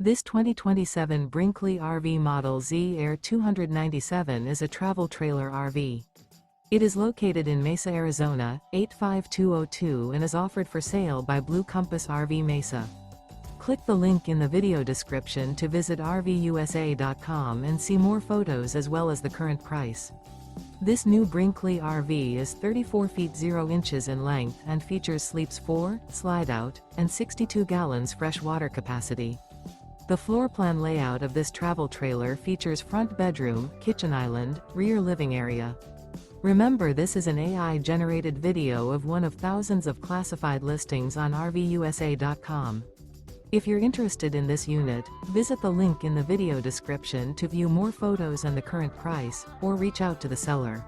This 2027 Brinkley RV Model Z Air 297 is a travel trailer RV. It is located in Mesa, Arizona, 85202 and is offered for sale by Blue Compass RV Mesa. Click the link in the video description to visit RVUSA.com and see more photos as well as the current price. This new Brinkley RV is 34 feet 0 inches in length and features sleeps 4, slide-out, and 62 gallons fresh water capacity. The floor plan layout of this travel trailer features front bedroom, kitchen island, rear living area. Remember, this is an AI-generated video of one of thousands of classified listings on RVUSA.com. If you're interested in this unit, visit the link in the video description to view more photos and the current price, or reach out to the seller.